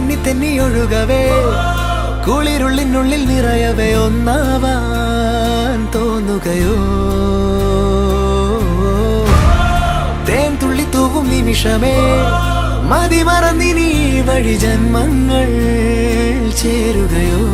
തെന്നി തെന്നി ഒഴുകവേ കുളിരുള്ളിനുള്ളിൽ നിറയവേ ഒന്നാവാൻ തോന്നുകയോ തേൻ തുള്ളി തൂവും നിമിഷമേ മതി മറന്നിനി വഴി ജന്മങ്ങൾ ചേരുകയോ